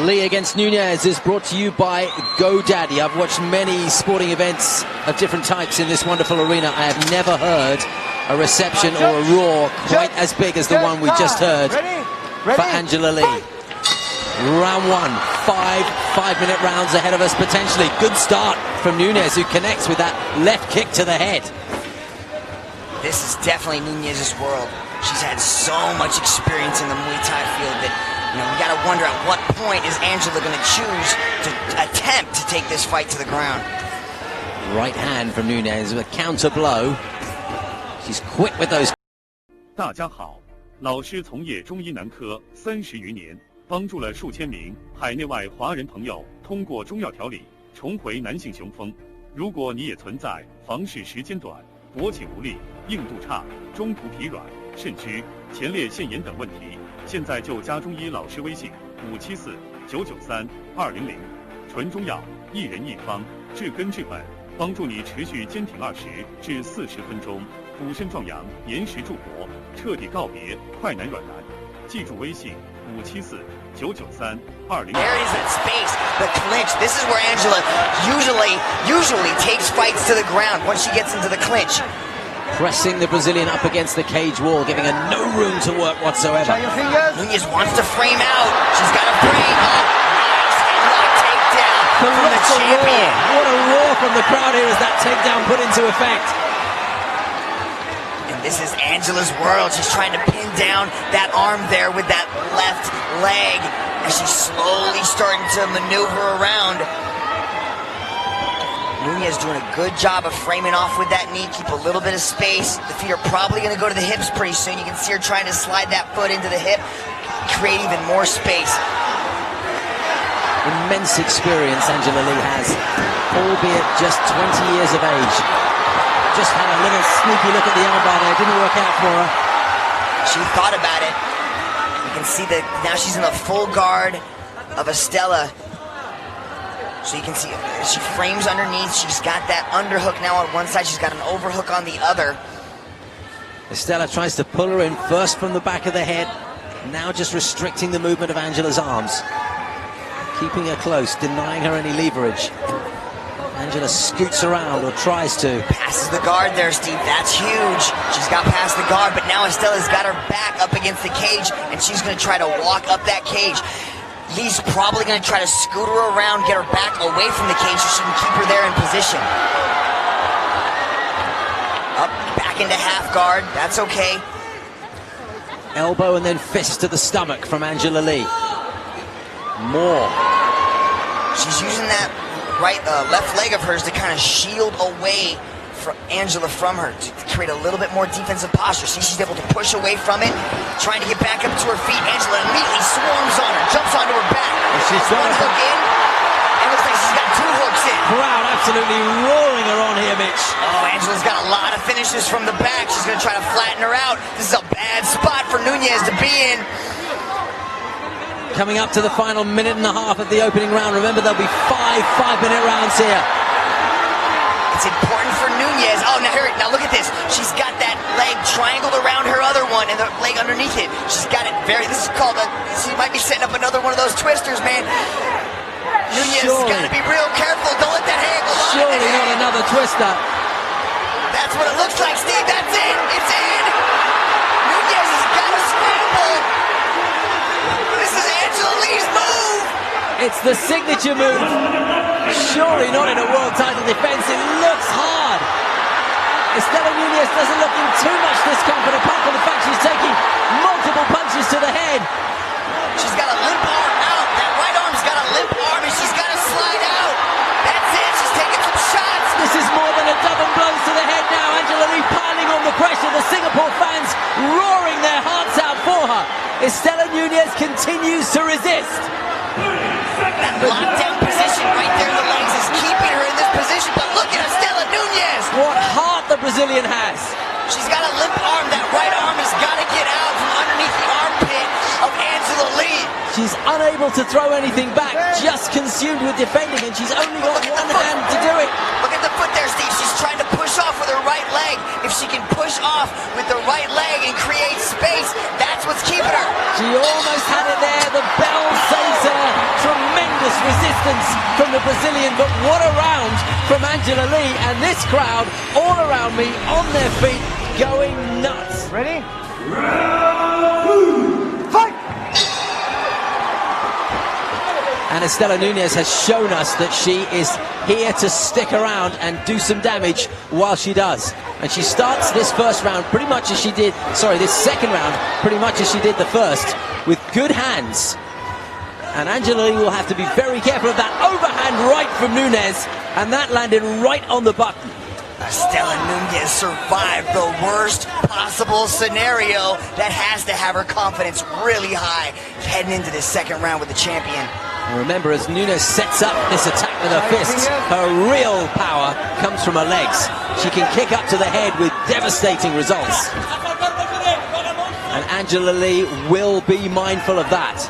Lee against Nunez is brought to you by GoDaddy. I've watched many sporting events of different types in this wonderful arena. I have never heard a reception or a roar quite as big as the one we just heard for Angela Lee. Round one, five-minute rounds ahead of us potentially. Good start from Nunez, who connects with that left kick to the head. This is definitely Nunez's world. She's had so much experience in the Muay Thai field that, you know, we got to wonder at what point is Angela going to choose to attempt to take this fight to the ground. Right hand from Nunez with a counter blow. She's quick with those. 大家好，老师从业中医男科30余年，帮助了数千名海内外华人朋友通过中药调理重回男性雄风。如果你也存在房事时间短、勃起无力、硬度差、中途疲软、肾虚、前列腺炎等问题，现在就加中医老师微信574-993-200，纯中药，一人一方，治根治本，帮助你持续坚挺20至40分钟，补肾壮阳，延时助勃，彻底告别快男软男。记住微信574-993-200。There is that space, the clinch. This is where Angela usually takes fights to the ground once she gets into the clinch. Pressing the Brazilian up against the cage wall, giving her no room to work whatsoever. Nunez wants to frame out. She's got a frame. Nice headlock takedown from the champion. What a roar from the crowd here as that takedown put into effect. And this is Angela's world. She's trying to pin down that arm there with that left leg as she's slowly starting to maneuver around. Nunez doing a good job of framing off with that knee, keep a little bit of space. The feet are probably going to go to the hips pretty soon. You can see her trying to slide that foot into the hip, create even more space. Immense experience Angela Lee has, albeit just 20 years of age. Just had a little sneaky look at the armbar there, didn't work out for her. She thought about it. You can see that now she's in the full guard of Estela. So you can see she frames underneath. She's got that underhook now on one side. She's got an overhook on the other. Estela tries to pull her in first from the back of the head. Now just restricting the movement of Angela's arms. Keeping her close, denying her any leverage. Angela scoots around or tries to. Passes the guard there, Steve. That's huge. She's got past the guard, but now Estela's got her back up against the cage, and she's going to try to walk up that cage. Lee's probably going to try to scoot her around, get her back away from the cage so she can keep her there in position. Up, back into half guard. That's okay. Elbow and then fist to the stomach from Angela Lee. More. She's using that left leg of hers to kind of shield away Angela from her, to create a little bit more defensive posture. See, she's able to push away from it, trying to get back up to her feet. Angela immediately swarms on her, jumps onto her back. She's one hook in, and looks like she's got 2 hooks in. Crowd absolutely roaring her on here, Mitch. Oh, Angela's got a lot of finishes from the back. She's going to try to flatten her out. This is a bad spot for Nunez to be in. Coming up to the final minute and a half of the opening round. Remember, there'll be 5-minute rounds here. It's important for Nunez. Oh, now look at this. She's got that leg triangled around her other one and the leg underneath it. She's got it this is called she might be setting up another one of those twisters, man. Nunez has got to be real careful. Don't let that hang go on. Surely not another twister. That's what it looks like, Steve. That's it. It's in. Nunez has got to scramble. This is Angela Lee's move. It's the signature move. Surely not in a world title defense. It looks hard. Estela Nunez doesn't look in too much discomfort, apart from the fact she's taking multiple punches to the head. She's got a limp arm out. That right arm's got a limp arm, and she's got to slide out. That's it. She's taking some shots. This is more than a dozen blows to the head now. Angela Lee piling on the pressure. The Singapore fans roaring their hearts out for her. Estela Nunez continues to resist. That lockdown position right there in the legs is keeping her in this position, but look at Estela Nunez! What heart the Brazilian has! She's got a limp arm. That right arm has got to get out from underneath the armpit of Angela Lee. She's unable to throw anything back, just consumed with defending, and she's only got one hand to do it. Look at the foot there, Steve. She's trying to push off with her right leg. If she can push off with the right leg and create space, that's what's keeping her. She almost had it there. The bell saves her from resistance from the Brazilian, but what a round from Angela Lee, and this crowd all around me on their feet going nuts. Ready? Fight! And Estela Nunez has shown us that she is here to stick around and do some damage while she does. And she starts this first round pretty much as she did, this second round pretty much as she did the first, with good hands. And Angela Lee will have to be very careful of that overhand right from Nunez, and that landed right on the button. Estela Nunez survived the worst possible scenario. That has to have her confidence really high heading into this second round with the champion. And remember, as Nunez sets up this attack with her fists, her real power comes from her legs. She can kick up to the head with devastating results. And Angela Lee will be mindful of that.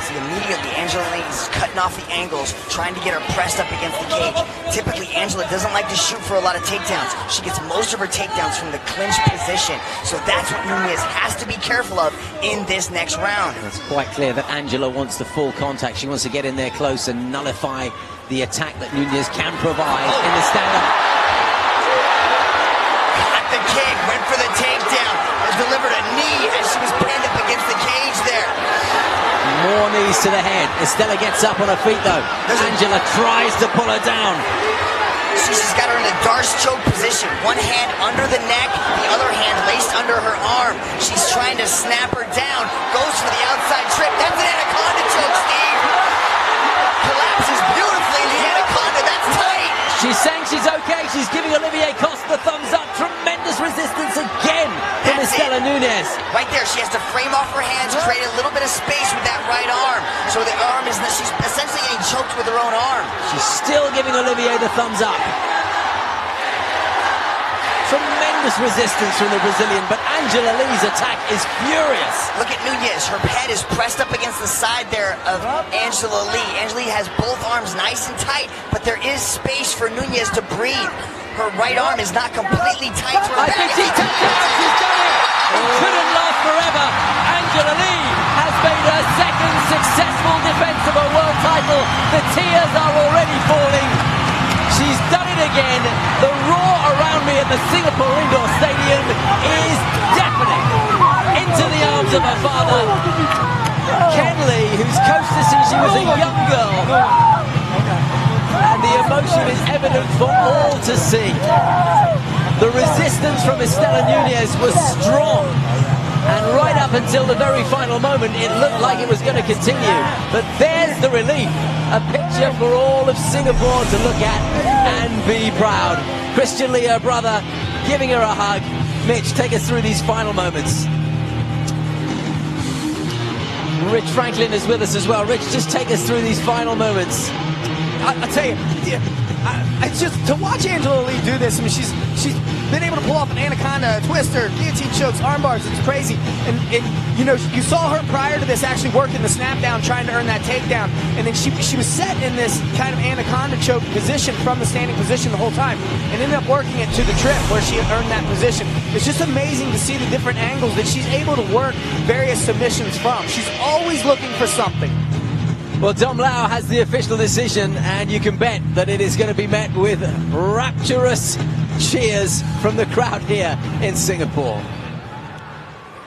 See, immediately Angela Lee is cutting off the angles, trying to get her pressed up against the cage. Typically, Angela doesn't like to shoot for a lot of takedowns. She gets most of her takedowns from the clinch position. So that's what Nunez has to be careful of in this next round. It's quite clear that Angela wants the full contact. She wants to get in there close and nullify the attack that Nunez can provide in the stand-up. Got the kick, went for the takedown, has delivered a knee as she was pinned up against the cage there. More knees to the head. Estela gets up on her feet though. Angela tries to pull her down. She's got her in a Darce choke position. One hand under the neck, the other hand laced under her arm. She's trying to snap her down. Goes for the outside trip. That's an anaconda choke, Steve. Collapses beautifully in the anaconda. That's tight. She's saying she's okay. She's giving Olivier Coste the thumbs up. Tremendous resistance again from Estela Nunez. Right there, she has to frame off her hands, create a little bit of space with that right arm. So the arm is, she's essentially getting choked with her own arm. She's still giving Olivier the thumbs up. Tremendous resistance from the Brazilian, but Angela Lee's attack is furious. Look at Nunez. Her head is pressed up against the side there of Angela Lee. Angela Lee has both arms nice and tight, but there is space for Nunez to breathe. Her right arm is not completely tight to her back. I think she tapped out. She's done it. It couldn't last forever. Angela Lee has made her second successful defense of a world title. The tears are already falling. She's done it again. The roar around me at the Singapore Indoor Stadium is deafening. Into the arms of her father, Ken Lee, who's coached her since she was a young girl. And the emotion is evident for all to see. The resistance from Estela Nunez was strong. And right up until the very final moment, it looked like it was going to continue. But there's the relief. A picture for all of Singapore to look at and be proud. Christian Lee, her brother, giving her a hug. Mitch, take us through these final moments. Rich Franklin is with us as well. Rich, just take us through these final moments. I'll tell you, it's just to watch Angela Lee do this. I mean, she's been able to pull off an anaconda, a twister, guillotine chokes, arm bars. It's crazy. And you know, you saw her prior to this actually working the snap down, trying to earn that takedown. And then she was set in this kind of anaconda choke position from the standing position the whole time, and ended up working it to the trip where she had earned that position. It's just amazing to see the different angles that she's able to work various submissions from. She's always looking for something. Well, Dom Lau has the official decision, and you can bet that it is going to be met with rapturous cheers from the crowd here in Singapore.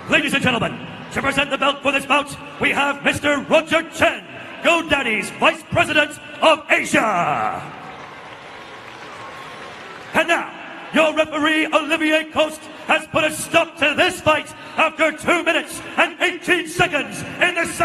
Ladies and gentlemen, to present the belt for this bout, we have Mr. Roger Chen, GoDaddy's Vice President of Asia. And now, your referee, Olivier Coste, has put a stop to this fight after 2 minutes and 18 seconds in the